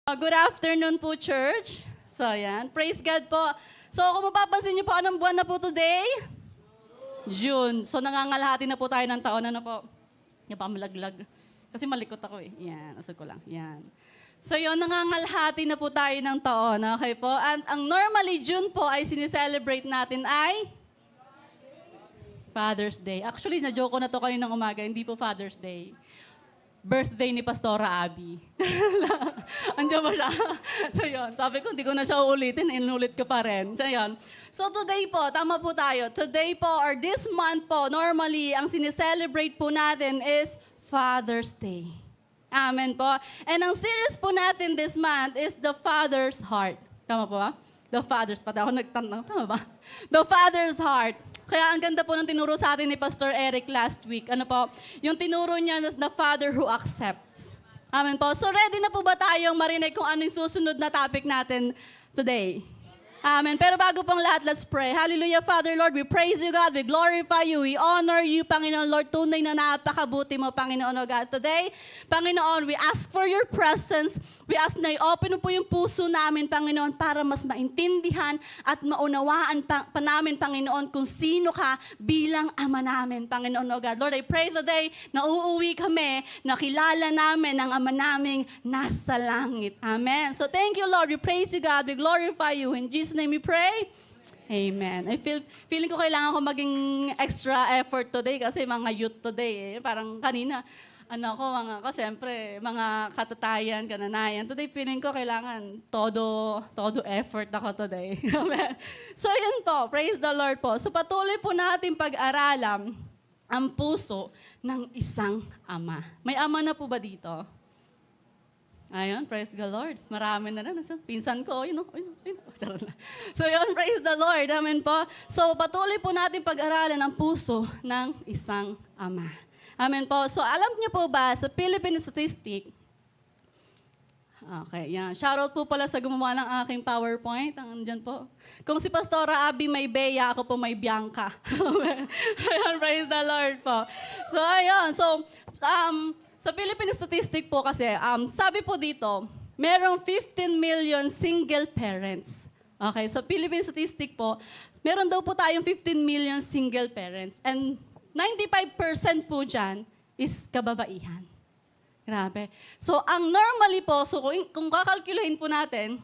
Good afternoon po, church. So, yan. Praise God po. So, kung mapapansin niyo po, anong buwan na po today? June. So, nangangalahati na po tayo ng taon. Ano po? Yung pamalaglag. Kasi malikot ako eh. Yan. Usog ko lang. Yan. So, yun, nangangalahati na po tayo ng taon. Okay po? And ang normally June po ay sinicelebrate natin ay Father's Day. Actually, na-joke ko na to kaninang umaga. Hindi po Father's Day. Birthday ni Pastora Abby. Andiyan mo siya. So yun, sabi ko, hindi ko na siya uulitin, inulit ko pa rin. So yun. So today po, tama po tayo. Today po, or this month po, normally, ang sineselebrate po natin is Father's Day. Amen po. And ang series po natin this month is The Father's Heart. Tama po ba? The Father's, pati ako nagtanong, tama ba? The Father's Heart. Kaya ang ganda po ng tinuro sa atin ni Pastor Eric last week. Ano po? Yung tinuro niya na the Father who accepts. Amen po. So ready na po ba tayong marinig kung ano yung susunod na topic natin today? Amen. Pero bago pang lahat, let's pray. Hallelujah, Father, Lord, we praise you, God. We glorify you. We honor you, Panginoon, Lord. Tunay na napakabuti mo, Panginoon, O God. Today, Panginoon, we ask for your presence. We ask na i-open mo po yung puso namin, Panginoon, para mas maintindihan at maunawaan pa namin, Panginoon, kung sino ka bilang Ama namin, Panginoon, O God. Lord, I pray today na uuwi kami, nakilala namin ang Ama naming nasa langit. Amen. So thank you, Lord. We praise you, God. We glorify you. In Jesus' name we pray. Amen. Feeling ko kailangan ko maging extra effort today kasi mga youth today eh. Parang kanina, siyempre, mga katatayan, kananayan. Today, feeling ko kailangan todo effort ako today. So, yun po. Praise the Lord po. So, patuloy po natin pag-aralan ang puso ng isang ama. May ama na po ba dito? Ayun, praise the Lord. Marami na rin. Pinsan ko, So yun, praise the Lord. Amen po. So patuloy po natin pag-aralan ang puso ng isang ama. Amen po. So alam niyo po ba, sa Philippine statistic, okay, yan. Shoutout po pala sa gumawa ng aking PowerPoint. Andyan po. Kung si Pastora Abby may Bea, ako po may Bianca. Ayun, praise the Lord po. So ayun, sa Philippine statistic po kasi, sabi po dito, merong 15 million single parents. Okay, sa Philippine statistic po, meron daw po tayong 15 million single parents. And 95% po dyan is kababaihan. Grabe. So, ang normally po, so kung kakalkulahin po natin,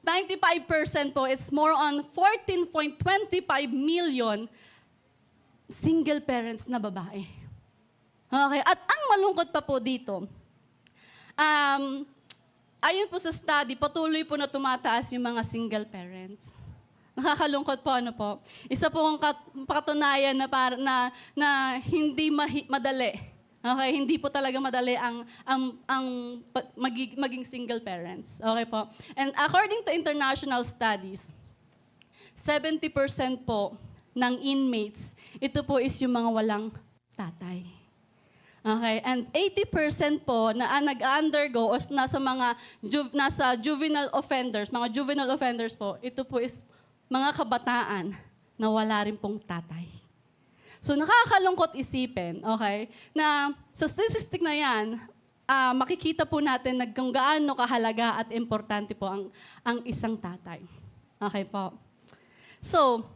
95% po, it's more on 14.25 million single parents na babae. Okay, at ang malungkot pa po dito, ayon po sa study, patuloy po na tumataas yung mga single parents. Nakakalungkot po, ano po. Isa po ang katunayan na hindi madali. Okay, hindi po talaga madali maging single parents. Okay po. And according to international studies, 70% po ng inmates, ito po is yung mga walang tatay. Okay, and 80% po na nag-undergo o nasa juvenile offenders po, ito po is mga kabataan na wala rin pong tatay. So nakakalungkot isipin, okay, na sa statistic na yan, makikita po natin kung gaano kahalaga at importante po ang isang tatay. Okay po. So,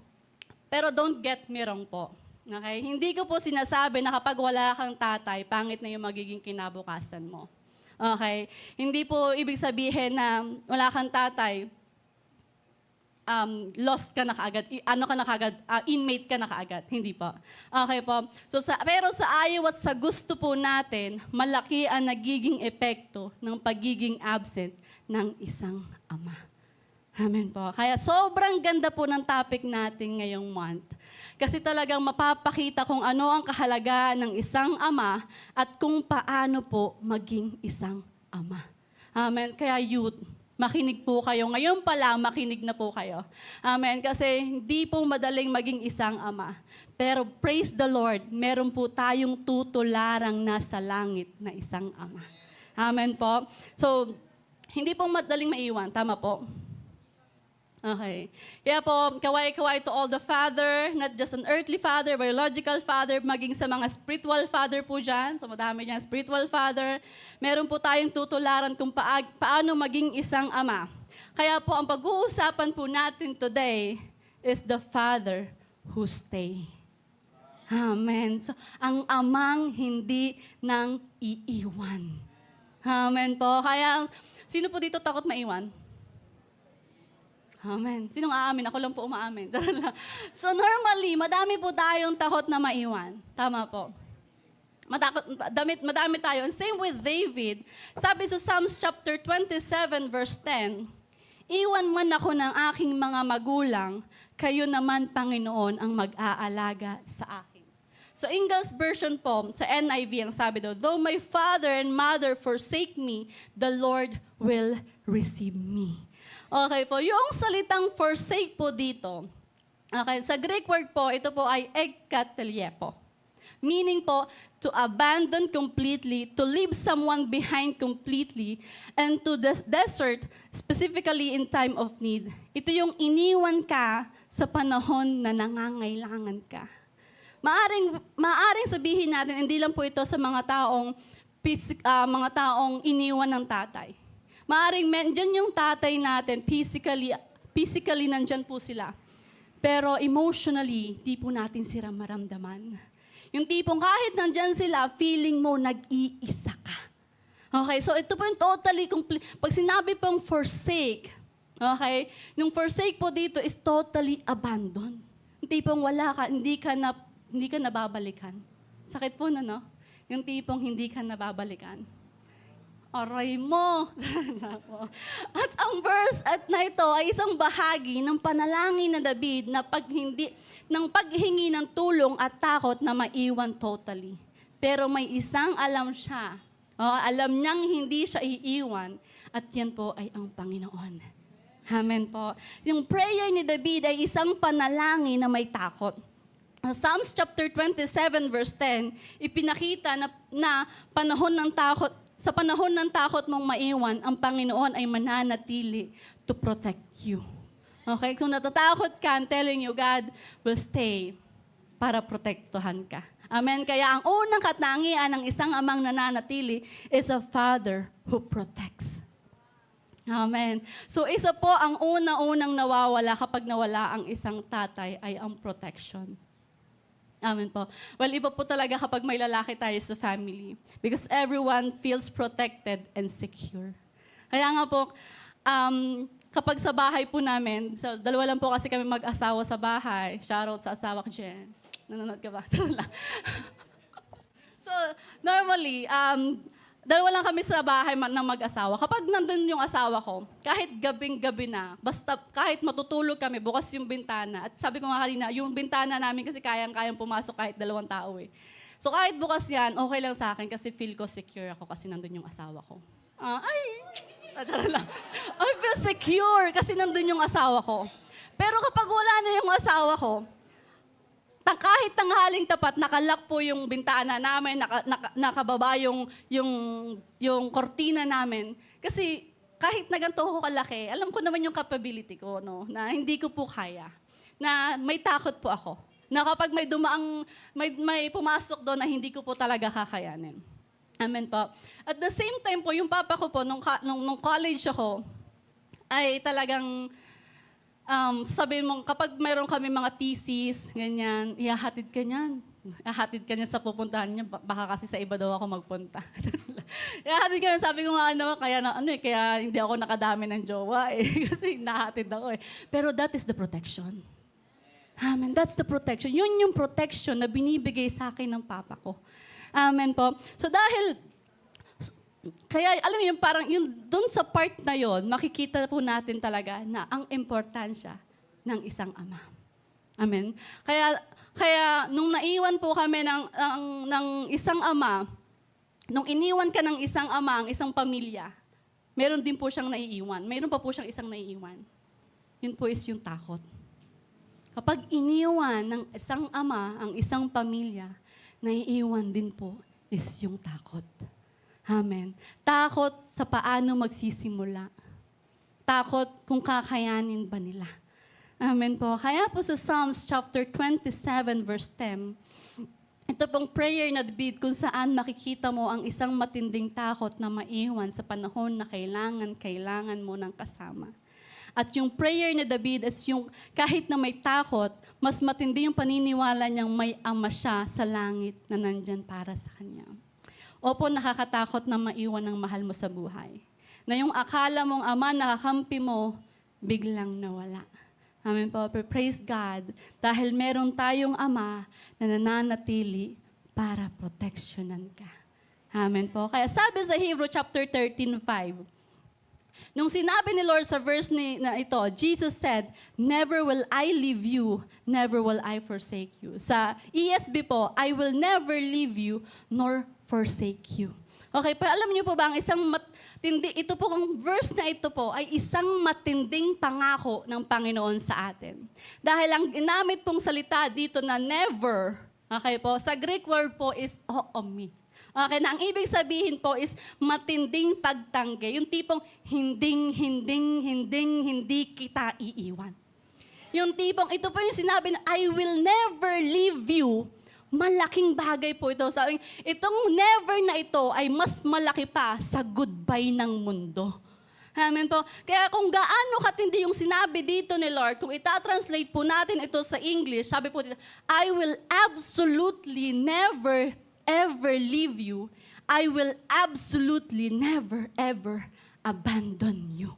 pero don't get me wrong po. Okay? Hindi ko po sinasabi na kapag wala kang tatay, pangit na yung magiging kinabukasan mo. Okay? Hindi po ibig sabihin na wala kang tatay, lost ka na kaagad, inmate ka na kaagad. Hindi po. Okay po. So, pero sa ayaw at sa gusto po natin, malaki ang nagiging epekto ng pagiging absent ng isang ama. Amen po. Kaya sobrang ganda po ng topic natin ngayong month. Kasi talagang mapapakita kung ano ang kahalagaan ng isang ama at kung paano po maging isang ama. Amen. Kaya youth, makinig po kayo. Ngayon pa lang, makinig na po kayo. Amen. Kasi hindi po madaling maging isang ama. Pero praise the Lord, meron po tayong tutularang nasa langit na isang ama. Amen po. So, hindi po madaling maiwan. Tama po. Okay. Kaya po, kaway-kaway to all the father, not just an earthly father, biological father, maging sa mga spiritual father po dyan. So madami dyan, spiritual father. Meron po tayong tutularan kung paano maging isang ama. Kaya po, ang pag-uusapan po natin today is the father who stay. Amen. So, ang amang hindi nang iiwan. Amen po. Kaya, sino po dito takot maiwan? Amen. Sinong aamin? Ako lang po umaamin. So normally, madami po tayong takot na maiwan. Tama po. Madami tayo. And same with David. Sabi sa Psalms chapter 27 verse 10, "Iwan man ako ng aking mga magulang, kayo naman, Panginoon, ang mag-aalaga sa akin." So English version po, sa NIV ang sabi daw, "Though my father and mother forsake me, the Lord will receive me." Okay po, yung salitang forsake po dito, okay, sa Greek word po, ito po ay ekkateliepo. Meaning po, to abandon completely, to leave someone behind completely, and to desert, specifically in time of need. Ito yung iniwan ka sa panahon na nangangailangan ka. Maaring sabihin natin, hindi lang po ito sa mga taong iniwan ng tatay. Maaring nandyan yung tatay natin, physically nandyan po sila. Pero emotionally, di po natin sila maramdaman. Yung tipong kahit nandyan sila, feeling mo nag-iisa ka. Okay, so ito po yung totally complete. Pag sinabi pong forsake, okay, yung forsake po dito is totally abandon. Yung tipong wala ka, hindi ka nababalikan. Sakit po na, no? Yung tipong hindi ka nababalikan. Aray mo. At ang verse at na ito ay isang bahagi ng panalangin na David na paghingi ng tulong at takot na maiwan totally. Pero may isang alam siya. Alam niyang hindi siya iiwan at yan po ay ang Panginoon. Amen po. Yung prayer ni David ay isang panalangin na may takot. Psalms chapter 27 verse 10, ipinakita na panahon ng takot. Sa panahon ng takot mong maiwan, ang Panginoon ay mananatili to protect you. Okay? Kung natatakot ka, I'm telling you, God will stay para protektuhan ka. Amen? Kaya ang unang katangian ng isang amang nananatili is a father who protects. Amen. So isa po ang unang nawawala kapag nawala ang isang tatay ay ang protection. Amen po. Well, iba po talaga kapag may lalaki tayo sa family. Because everyone feels protected and secure. Kaya nga po, kapag sa bahay po namin, so dalawa lang po kasi kami mag-asawa sa bahay. Shoutout sa asawa ko, Jen. Nanonood ka ba? So, normally, dalawa lang kami sa bahay ng mag-asawa. Kapag nandun yung asawa ko, kahit gabing-gabi na, basta kahit matutulog kami, bukas yung bintana. At sabi ko nga kanina, yung bintana namin kasi kayang-kayang pumasok kahit 2 tao eh. So kahit bukas yan, okay lang sa akin kasi feel ko secure ako kasi nandun yung asawa ko. I feel secure kasi nandun yung asawa ko. Pero kapag wala na yung asawa ko, kahit tanghaling tapat, nakalock po yung bintana namin, nakababa yung kortina namin. Kasi kahit na ganito ko kalaki, alam ko naman yung capability ko, no, na hindi ko po kaya. Na may takot po ako. Na kapag may pumasok doon na hindi ko po talaga kakayanin. Amen po. At the same time po, yung papa ko po, nung college ako, ay talagang sabihin mo, kapag mayroon kami mga thesis, ganyan, ihahatid ka niyan. Ihahatid ka niya sa pupuntahan niya, baka kasi sa iba daw ako magpunta. Ihahatid ka niya, sabi ko nga kaya hindi ako nakadami ng jowa eh. Kasi nahatid ako eh. Pero that is the protection. Amen, that's the protection. Yun yung protection na binibigay sa akin ng papa ko. Amen po. So kaya alam mo yung parang yung doon sa part na yon, makikita po natin talaga na ang importansya ng isang ama. Amen. Kaya nung naiwan po kami ng isang ama, nung iniwan ka ng isang ama, ang isang pamilya, meron din po siyang naiiwan. Meron pa po siyang isang naiiwan. Yun po is yung takot. Kapag iniwan ng isang ama ang isang pamilya, naiiwan din po is yung takot. Amen. Takot sa paano magsisimula. takot kung kakayanin ba nila. Amen po. Kaya po sa Psalms chapter 27 verse 10, ito pong prayer na David kung saan makikita mo ang isang matinding takot na maiwan sa panahon na kailangan mo ng kasama. At yung prayer ni David is yung kahit na may takot, mas matindi yung paniniwala niyang may ama siya sa langit na nandyan para sa kanya. Opo, nakakatakot na maiwan ng mahal mo sa buhay. Na yung akala mong ama nakakampi mo, biglang nawala. Amen po. Praise God. Dahil meron tayong ama na nananatili para proteksyonan ka. Amen po. Kaya sabi sa Hebrew chapter 13:5, nung sinabi ni Lord sa verse na ito, Jesus said, "Never will I leave you, never will I forsake you." Sa ESV po, "I will never leave you nor forsake you." Okay, pero alam niyo po ba, ang isang ito po, ang verse na ito po ay isang matinding pangako ng Panginoon sa atin. Dahil ang ginamit pong salita dito na never, okay po, sa Greek word po is oomi. Okay, na ang ibig sabihin po is matinding pagtanggi. Yung tipong hindi kita iiwan. Yung tipong, ito po yung sinabi na, "I will never leave you." Malaking bagay po ito. Sabi, itong never na ito ay mas malaki pa sa goodbye ng mundo. Amen po. Kaya kung gaano katindi yung sinabi dito ni Lord, kung itatranslate po natin ito sa English, sabi po dito, "I will absolutely never ever leave you. I will absolutely never ever abandon you."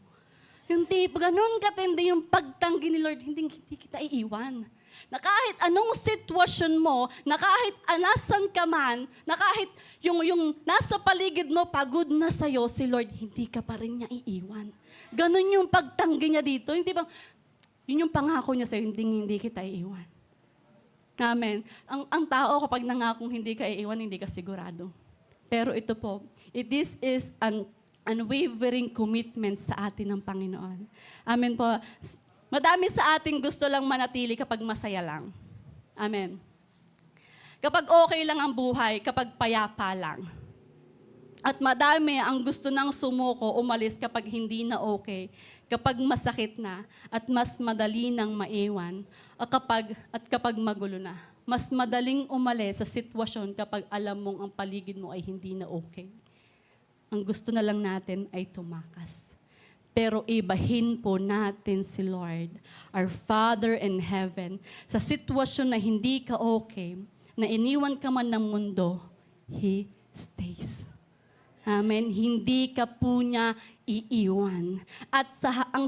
Yung tipo, ganun katindi yung pagtanggi ni Lord, hindi kita iiwan. Na kahit anong sitwasyon mo, na kahit anasan ka man, na kahit yung nasa paligid mo, pagod na sa'yo, si Lord, hindi ka pa rin niya iiwan. Ganun yung pagtanggi niya dito. Hindi ba, yun yung pangako niya sa'yo, hindi kita iiwan. Amen. Ang tao kapag nangakong hindi ka iiwan, hindi ka sigurado. Pero ito po, this is an unwavering commitment sa atin ng Panginoon. Amen po. Madami sa ating gusto lang manatili kapag masaya lang. Amen. Kapag okay lang ang buhay, kapag payapa lang. At madami ang gusto nang sumuko, umalis kapag hindi na okay, kapag masakit na, at mas madali nang maiwan, at kapag magulo na. Mas madaling umalis sa sitwasyon kapag alam mong ang paligid mo ay hindi na okay. Ang gusto na lang natin ay tumakas. Pero ibahin po natin si Lord, our Father in heaven, sa sitwasyon na hindi ka okay, na iniwan ka man ng mundo, He stays. Amen. Hindi ka po niya iiwan. At ang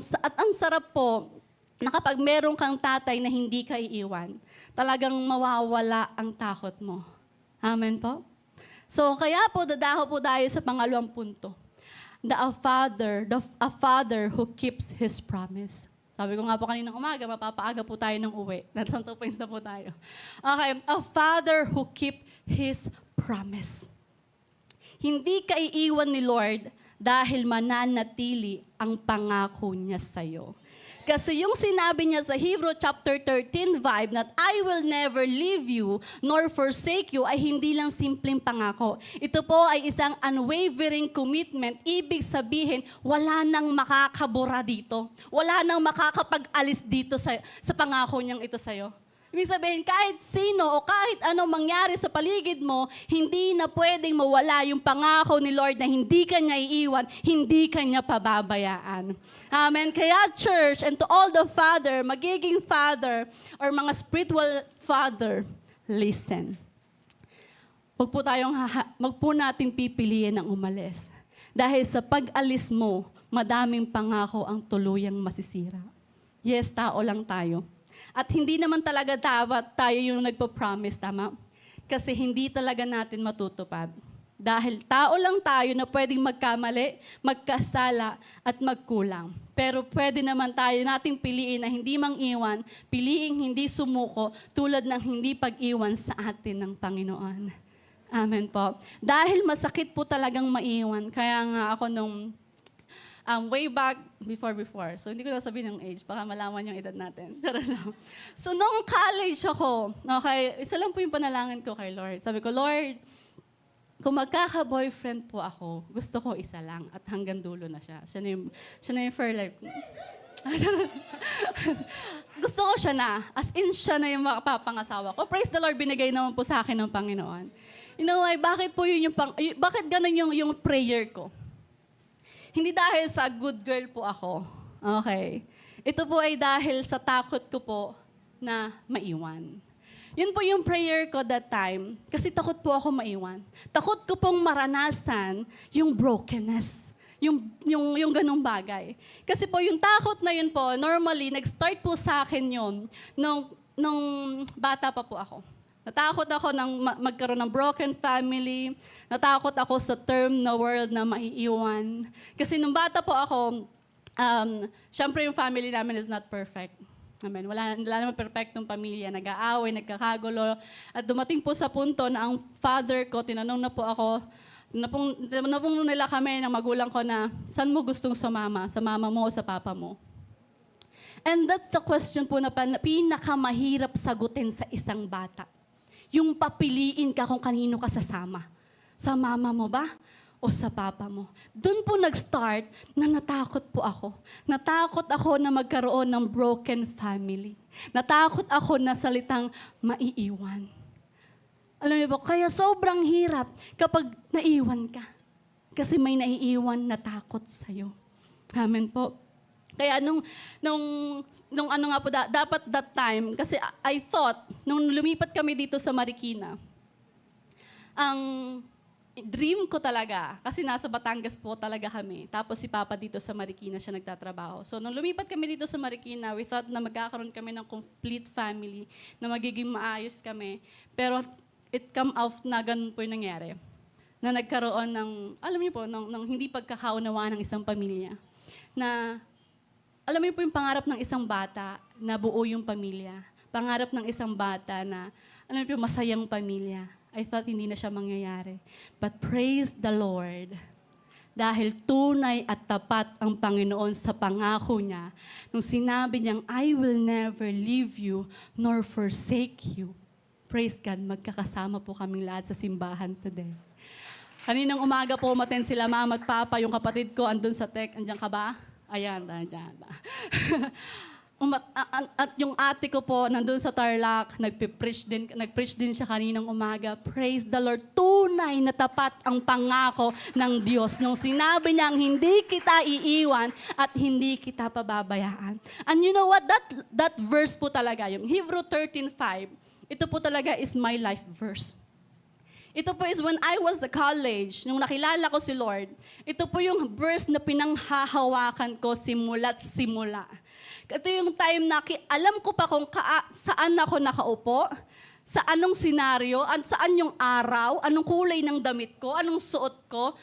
sarap po, na kapag meron kang tatay na hindi ka iiwan, talagang mawawala ang takot mo. Amen po? So, kaya po, dadaho po tayo sa pangalawang punto. A father who keeps his promise. Sabi ko nga po kaninang umaga, mapapaaga po tayo ng uwi. Nasa 2 points na po tayo. Okay, a father who keeps his promise. Hindi ka iiwan ni Lord dahil mananatili ang pangako niya sa'yo. Kasi yung sinabi niya sa Hebrew chapter 13, vibe, that I will never leave you nor forsake you, ay hindi lang simpleng pangako. Ito po ay isang unwavering commitment. Ibig sabihin, wala nang makakabura dito. Wala nang makakapag-alis dito sa pangako niyang ito sa'yo. Ibig sabihin, kahit sino o kahit anong mangyari sa paligid mo, hindi na pwedeng mawala yung pangako ni Lord na hindi ka niya iiwan, hindi ka niya pababayaan. Amen. Kaya church, and to all the father, magiging father, or mga spiritual father, listen. Wag po nating pipiliin ang umalis. Dahil sa pag-alis mo, madaming pangako ang tuluyang masisira. Yes, tao lang tayo. At hindi naman talaga dapat tayo yung nagpo-promise, tama? Kasi hindi talaga natin matutupad. Dahil tao lang tayo na pwedeng magkamali, magkasala, at magkulang. Pero pwede naman tayo nating piliin na hindi mang-iwan, piliing hindi sumuko, tulad ng hindi pag-iwan sa atin ng Panginoon. Amen po. Dahil masakit po talagang maiwan. Kaya nga ako nung way back, before. So, hindi ko na sabihin ng age, baka malaman yung edad natin. So, nung college ako, okay, isa lang po yung panalangin ko kay Lord. Sabi ko, Lord, kung magkaka-boyfriend po ako, gusto ko isa lang at hanggang dulo na siya. Siya na yung for life. Gusto ko siya na. As in, siya na yung makapapangasawa ko. Praise the Lord, binigay naman po sa akin ng Panginoon. You know why? Bakit po yun bakit ganun yung prayer ko? Hindi dahil sa good girl po ako. Okay. Ito po ay dahil sa takot ko po na maiwan. Yun po yung prayer ko that time. Kasi takot po ako maiwan. Takot ko pong maranasan yung brokenness. Yung ganong bagay. Kasi po yung takot na yun po, normally, nag-start po sa akin yun nung bata pa po ako. Natakot ako magkaroon ng broken family. Natakot ako sa term na world na maiiwan. Kasi nung bata po ako, syempre yung family namin is not perfect. Amen. Wala naman perfectong pamilya. Nag-aaway, nagkakagulo. At dumating po sa punto na ang father ko, tinanong na po ako, tinanong nila kami ng magulang ko na, saan mo gustong sumama? Sa mama mo o sa papa mo? And that's the question po na pinakamahirap sagutin sa isang bata. Yung papiliin ka kung kanino ka sasama. Sa mama mo ba? O sa papa mo. Doon po nag-start na natakot po ako. Natakot ako na magkaroon ng broken family. Natakot ako na salitang maiiwan. Alam niyo po, kaya sobrang hirap kapag naiwan ka. Kasi may naiiwan na takot sa'yo. Amen po. Kaya nung ano nga po, dapat that time, kasi I thought, nung lumipat kami dito sa Marikina, ang dream ko talaga, kasi nasa Batangas po talaga kami. Tapos si Papa dito sa Marikina siya nagtatrabaho. So nung lumipat kami dito sa Marikina, we thought na magkakaroon kami ng complete family, na magiging maayos kami. Pero it come out na ganun po yung nangyari. Na nagkaroon ng, alam niyo po, ng hindi pagkakaunawaan ng isang pamilya. Na, alam niyo po yung pangarap ng isang bata na buo yung pamilya. Pangarap ng isang bata na, alam niyo po, masayang pamilya. I thought hindi na siya mangyayari. But praise the Lord. Dahil tunay at tapat ang Panginoon sa pangako niya. Nung sinabi niyang, I will never leave you nor forsake you. Praise God, magkakasama po kaming lahat sa simbahan today. Kaninang umaga po umaten sila mama at papa, yung kapatid ko andun sa tech. Andiyan ka ba? Ayan, andiyan. At yung ate ko po, nandun sa Tarlac, nag-preach din siya kaninang umaga. Praise the Lord. Tunay na tapat ang pangako ng Diyos nung sinabi niyang hindi kita iiwan at hindi kita pababayaan. And you know what? That verse po talaga, yung Hebrew 13:5, ito po talaga is my life verse. Ito po is when I was at college, nung nakilala ko si Lord, ito po yung verse na pinanghahawakan ko simula't simula. Ito yung time na alam ko pa kung saan ako nakaupo, sa anong senaryo, saan yung araw, anong kulay ng damit ko, anong suot ko,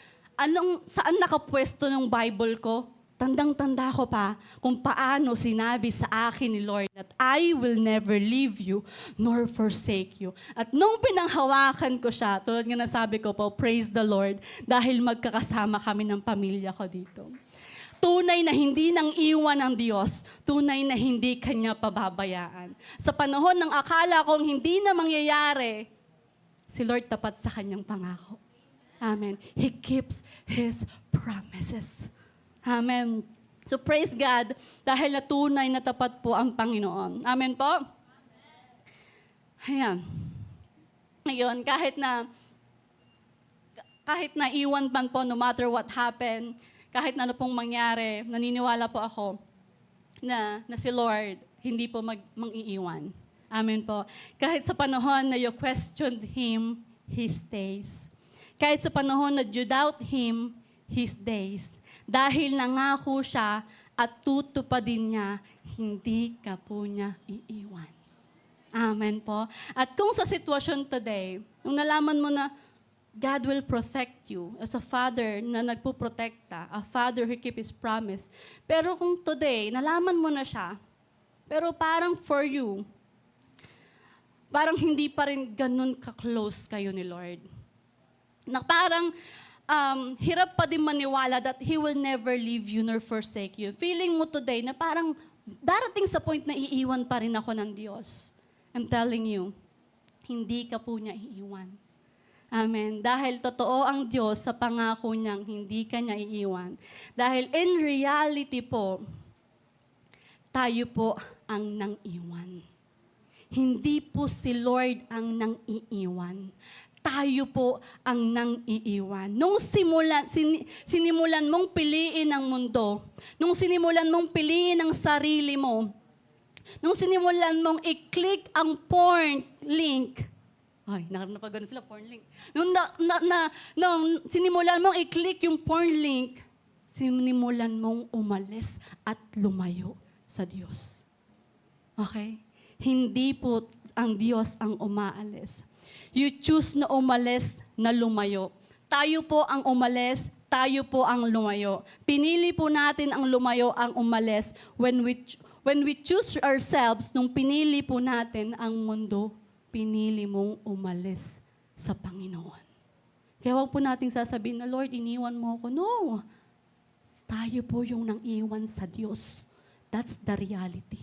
saan nakapwesto ng Bible ko. Tandang-tanda ko pa kung paano sinabi sa akin ni Lord that I will never leave you nor forsake you. At nung pinanghawakan ko siya, tulad nga nasabi ko po, praise the Lord, dahil magkakasama kami ng pamilya ko dito. Tunay na hindi nang iwan ng Diyos, tunay na hindi Kanya pababayaan. Sa panahon ng akala kong hindi na mangyayari, si Lord tapat sa Kanyang pangako. Amen. He keeps His promises. Amen. So praise God, dahil na tunay na tapat po ang Panginoon. Amen po? Ayan. Ngayon, kahit na iwan man po, no matter what happened, kahit na ano pong mangyari, naniniwala po ako na si Lord hindi po mang-iiwan. Amen po. Kahit sa panahon na you questioned Him, He stays. Kahit sa panahon na you doubt Him, He stays. Dahil nangako siya at tutupadin niya, hindi ka po niya iiwan. Amen po. At kung sa sitwasyon today, nung nalaman mo na God will protect you as a father na nagpuprotekta, a father who keep His promise. Pero kung today, nalaman mo na siya, pero parang for you, parang hindi pa rin ganun ka-close kayo ni Lord. Na parang hirap pa din maniwala that He will never leave you nor forsake you. Feeling mo today na parang darating sa point na iiwan pa rin ako ng Diyos. I'm telling you, hindi ka po niya iiwan. Amen. Dahil totoo ang Diyos sa pangako niyang hindi ka niya iiwan. Dahil in reality po, tayo po ang nang-iwan. Hindi po si Lord ang nang-iiwan. Tayo po ang nang-iiwan. Nung sinimulan mong piliin ang mundo, nung sinimulan mong piliin ang sarili mo, nung sinimulan mong i-click ang porn link, ay, napagano sila, porn link. Nung sinimulan mong i-click yung porn link, sinimulan mong umalis at lumayo sa Diyos. Okay? Hindi po ang Diyos ang umaalis. You choose na umalis, na lumayo. Tayo po ang umalis, tayo po ang lumayo. Pinili po natin ang lumayo, ang umalis. When we choose ourselves, nung pinili po natin ang mundo, pinili mong umalis sa Panginoon. Kaya huwag po nating sasabihin na, Lord, iniwan mo ako. No. Tayo po yung nang-iwan sa Diyos. That's the reality.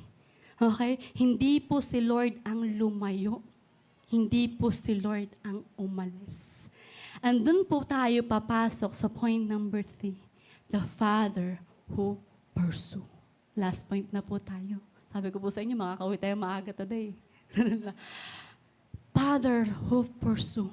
Okay? Hindi po si Lord ang lumayo. Hindi po si Lord ang umalis. And dun po tayo papasok sa point number 3. The Father who pursue. Last point na po tayo. Sabi ko po sa inyo, makakauwi tayo maaga today. Father who pursue.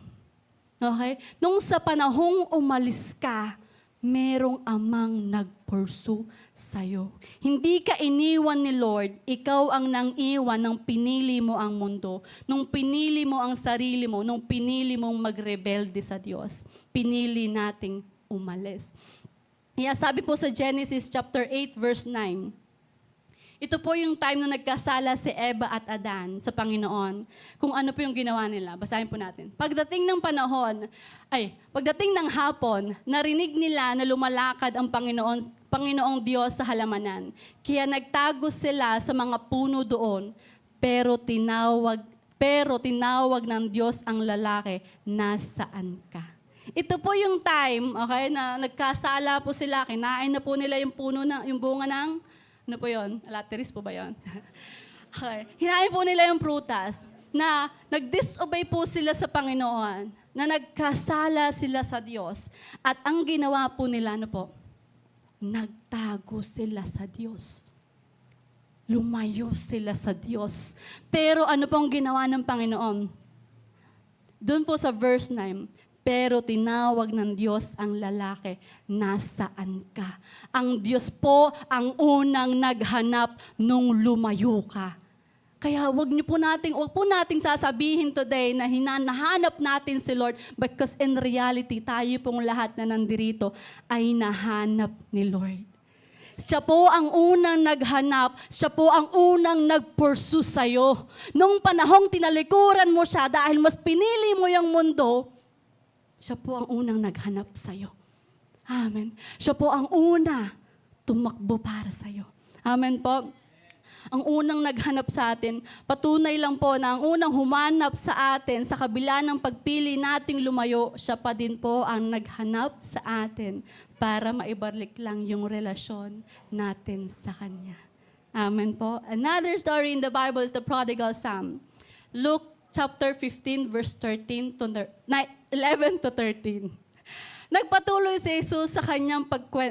Okay? Nung sa panahong umalis ka, merong amang nag-pursue sa'yo. Hindi ka iniwan ni Lord, ikaw ang nang-iwan nang pinili mo ang mundo, nung pinili mo ang sarili mo, nung pinili mong magrebelde sa Diyos. Pinili nating umalis. Kaya sabi po sa Genesis chapter 8 verse 9, ito po yung time na nagkasala si Eva at Adan sa Panginoon. Kung ano po yung ginawa nila. Basahin po natin. Pagdating ng hapon, narinig nila na lumalakad ang Panginoong Diyos sa halamanan. Kaya nagtago sila sa mga puno doon, pero tinawag ng Diyos ang lalaki, nasaan ka? Ito po yung time, okay, na nagkasala po sila, kinain na po nila yung yung bunga ng ano po yun? Alateris po ba yun? Okay. Hinain po nila yung prutas na nag-disobey po sila sa Panginoon, na nagkasala sila sa Diyos. At ang ginawa po nila, ano po? Nagtago sila sa Diyos. Lumayo sila sa Diyos. Pero ano pong ginawa ng Panginoon? Doon po sa verse 9, pero tinawag ng Diyos ang lalaki, nasaan ka? Ang Diyos po ang unang naghanap nung lumayo ka. Kaya wag po nating sasabihin today na hinahanap natin si Lord, because in reality, tayo pong lahat na nandirito ay nahanap ni Lord. Siya po ang unang naghanap, siya po ang unang nag-pursue sa'yo. Nung panahong tinalikuran mo siya dahil mas pinili mo yung mundo, siya po ang unang naghanap sa'yo. Amen. Siya po ang una tumakbo para sa'yo. Amen po. Ang unang naghanap sa atin, patunay lang po na ang unang humanap sa atin sa kabila ng pagpili nating lumayo, siya pa din po ang naghanap sa atin para maibalik lang yung relasyon natin sa Kanya. Amen po. Another story in the Bible is the prodigal son. Luke chapter 15, verse 11 to 13. Nagpatuloy si Jesus sa kanyang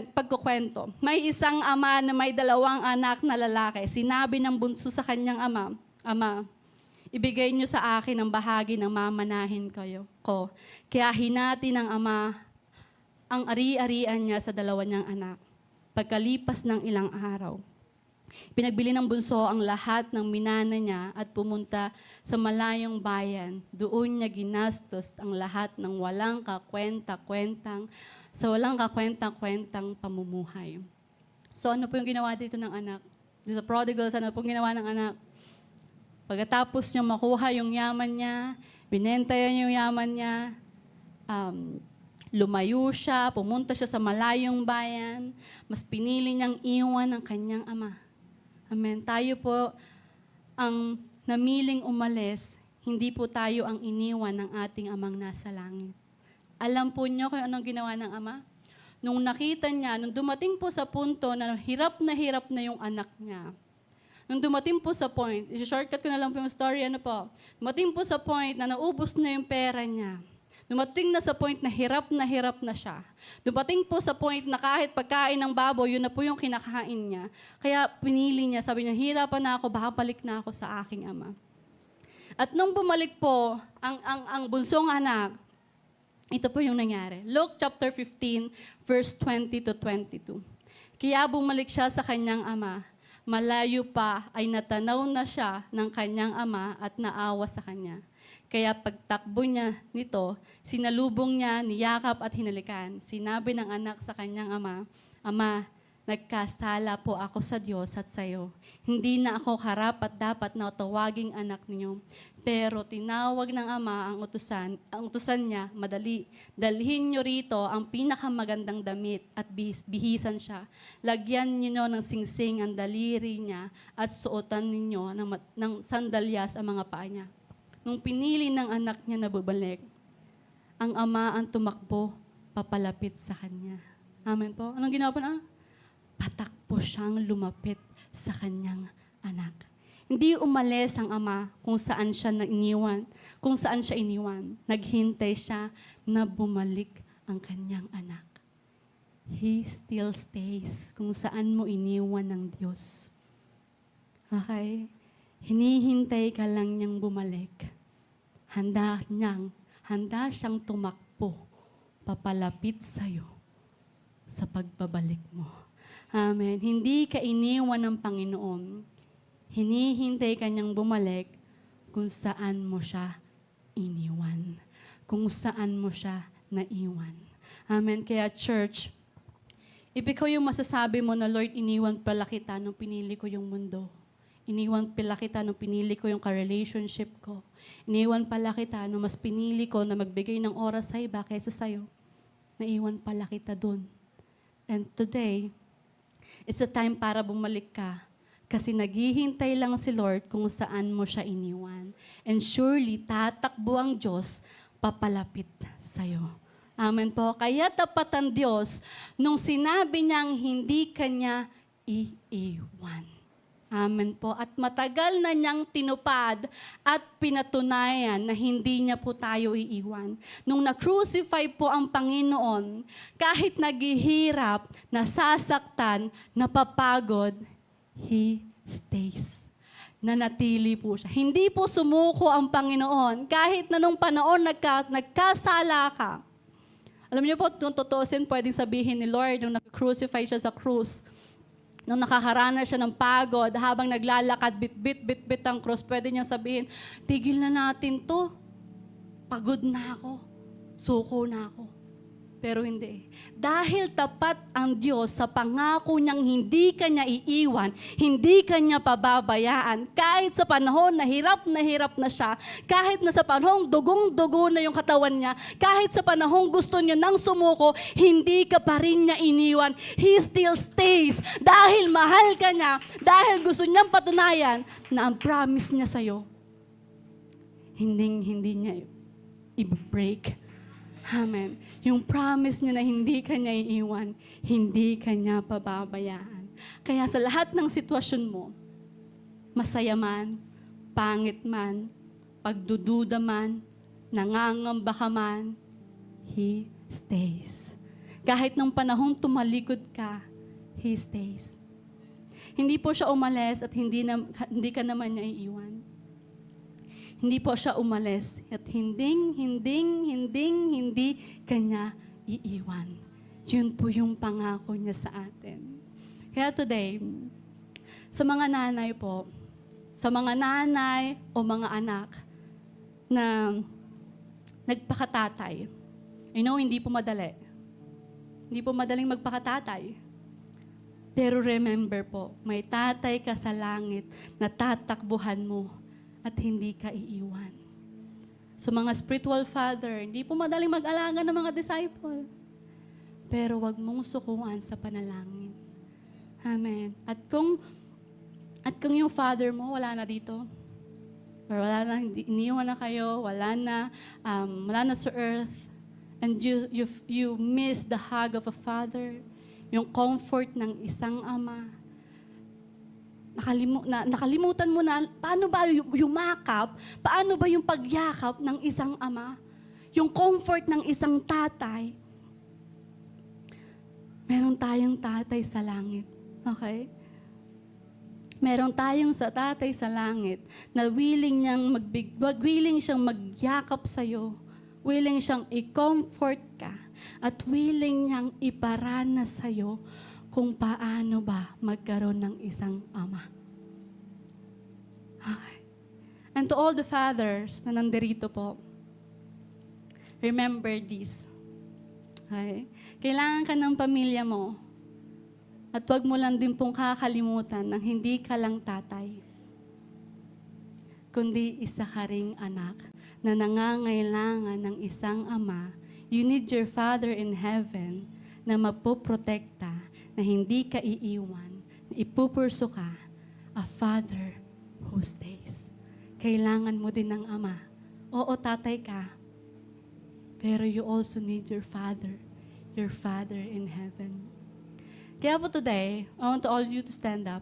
pagkukwento. May isang ama na may 2 anak na lalaki. Sinabi ng bunso sa kanyang ama, Ama, ibigay niyo sa akin ang bahagi ng mamanahin ko. Kaya hinati ng ama ang ari-arian niya sa 2 niyang anak. Pagkalipas ng ilang araw, pinagbili ng bunso ang lahat ng minana niya at pumunta sa malayong bayan. Doon niya ginastos ang lahat ng walang kakwenta-kwentang pamumuhay. So ano po yung ginawa dito ng anak? Sa prodigal, ano po yung ginawa ng anak? Pagkatapos niya makuha yung yaman niya, binenta niya yung yaman niya, lumayo siya, pumunta siya sa malayong bayan, mas pinili niyang iwan ang kanyang ama. Amen. Tayo po ang namiling umalis, hindi po tayo ang iniwan ng ating amang nasa langit. Alam po niyo kung anong ginawa ng ama? Nung nakita niya, nung dumating po sa punto na hirap na yung anak niya, nung dumating po sa point, i-shortcut ko na lang po yung story, dumating po sa point na naubos na yung pera niya, Dumating na sa point na hirap na siya. Dumating po sa point na kahit pagkain ng baboy, yun na po yung kinakain niya. Kaya pinili niya, sabi niya, hirapan na ako, baka balik na ako sa aking ama. At nung bumalik po, ang bunsong anak, ito po yung nangyari. Luke chapter 15, verse 20 to 22. Kaya bumalik siya sa kanyang ama. Malayo pa ay natanaw na siya ng kanyang ama at naawa sa kanya. Kaya pagtakbo niya nito, sinalubong niya, niyakap at hinalikan. Sinabi ng anak sa kanyang ama, Ama, nagkasala po ako sa Diyos at sa iyo. Hindi na ako karapat dapat na tawaging anak niyo. Pero tinawag ng ama ang utusan niya, madali. Dalhin niyo rito ang pinakamagandang damit at bihisan siya. Lagyan niyo ng singsing ang daliri niya at suotan ninyo ng sandalyas ang mga paa niya. Nung pinili ng anak niya na bubalik, ang ama ang tumakbo, papalapit sa kanya. Amen po. Anong ginawa po na? Patakbo siyang lumapit sa kanyang anak. Hindi umalis ang ama kung saan siya iniwan. Naghintay siya na bumalik ang kanyang anak. He still stays kung saan mo iniwan ng Diyos. Okay? Hinihintay ka lang niyang bumalik. Handa siyang tumakbo, papalapit sa'yo sa pagbabalik mo. Amen. Hindi ka iniwan ng Panginoon. Hinihintay ka niyang bumalik kung saan mo siya iniwan. Kung saan mo siya naiwan. Amen. Kaya church, if ikaw yung masasabi mo na, Lord, iniwan pala kita nung pinili ko yung mundo. Iniwan pala kita nung pinili ko yung ka-relationship ko. Iniwan pala kita nung mas pinili ko na magbigay ng oras sa iba kaysa sa'yo. Naiwan pala kita dun. And today, it's a time para bumalik ka. Kasi naghihintay lang si Lord kung saan mo siya iniwan. And surely, tatakbo ang Diyos papalapit sa'yo. Amen po. Kaya tapat ang Diyos nung sinabi niyang hindi kanya iiwan. Amen po. At matagal na niyang tinupad at pinatunayan na hindi niya po tayo iiwan. Nung na-crucify po ang Panginoon, kahit naghihirap, nasasaktan, napapagod, He stays. Nanatili po siya. Hindi po sumuko ang Panginoon. Kahit na nung panahon nagkasala ka. Alam niyo po, kung tutuusin, pwedeng sabihin ni Lord, nung nag-crucify siya sa krus, nung nakaharanas siya ng pagod, habang naglalakad, bit ang cross, pwede niyang sabihin, tigil na natin to. Pagod na ako. Suko na ako. Pero hindi. Dahil tapat ang Diyos sa pangako niyang hindi ka niya iiwan, hindi ka niya pababayaan, kahit sa panahon na hirap na siya, kahit na sa panahon dugong-dugo na yung katawan niya, kahit sa panahon gusto niya nang sumuko, hindi ka pa rin niya iniwan. He still stays. Dahil mahal ka niya, dahil gusto niyang patunayan na ang promise niya sa'yo, hindi niya i-break. Amen. Yung promise niya na hindi ka niya iiwan, hindi ka niya pababayaan. Kaya sa lahat ng sitwasyon mo, masaya man, pangit man, pagdududa man, nangangamba ka man, He stays. Kahit nung panahong tumalikod ka, He stays. Hindi po siya umalis at hindi ka naman niya iiwan. Hindi po siya umalis at hindi kanya iiwan. Yun po yung pangako niya sa atin. Kaya today, sa mga nanay po, sa mga nanay o mga anak na nagpakatatay, I know hindi po madali. Hindi po madaling magpakatatay. Pero remember po, may tatay ka sa langit na tatakbuhan mo at hindi ka iiwan. So mga spiritual father, hindi po madaling mag-alaga ng mga disciple. Pero wag mong sukuan sa panalangin. Amen. At kung yung father mo wala na dito, or wala na, iniwan na kayo, wala na sa earth, and you miss the hug of a father, yung comfort ng isang ama, nakalimutan mo na, paano ba yung yumakap? Paano ba yung pagyakap ng isang ama? yung comfort ng isang tatay. Meron tayong tatay sa langit. Okay? Meron tayong sa tatay sa langit na willing siyang magyakap sa'yo. Willing siyang i-comfort ka. At willing niyang iparanas sa'yo kung paano ba magkaroon ng isang ama. Okay. And to all the fathers na nandirito po, remember this. Okay? Kailangan ka ng pamilya mo. At huwag mo lang din pong kakalimutan ng hindi ka lang tatay, kundi isa ka ring anak na nangangailangan ng isang ama. You need your Father in heaven na magpoprotekta, na hindi ka iiwan, na ipupurso ka, a Father who stays. Kailangan mo din ng ama. Oo, tatay ka. Pero you also need your Father in heaven. Kaya po today, I want all you to stand up.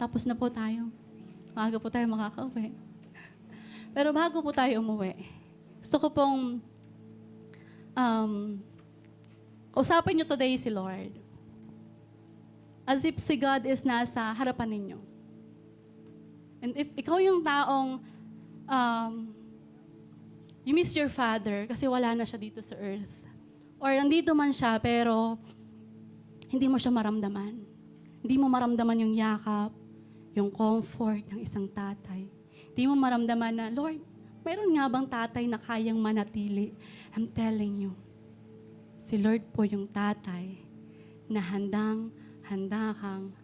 Tapos na po tayo. Maaga po tayo makakauwi. Pero bago po tayo umuwi, gusto ko pong kausapin niyo today si Lord. As if si God is nasa harapan ninyo. And if ikaw yung taong you miss your father kasi wala na siya dito sa earth. Or nandito man siya pero hindi mo siya maramdaman. Hindi mo maramdaman yung yakap, yung comfort ng isang tatay. Hindi mo maramdaman na, Lord, mayroon nga bang tatay na kayang manatili? I'm telling you, si Lord po yung tatay na handa kang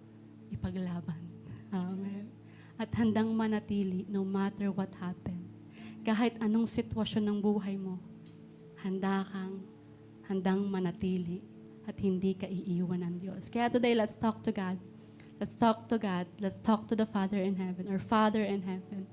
ipaglaban. Amen. At handang manatili no matter what happened. Kahit anong sitwasyon ng buhay mo, handang manatili at hindi ka iiwan ng Diyos. Kaya today, let's talk to God. Let's talk to God. Let's talk to the Father in heaven, or Father in heaven.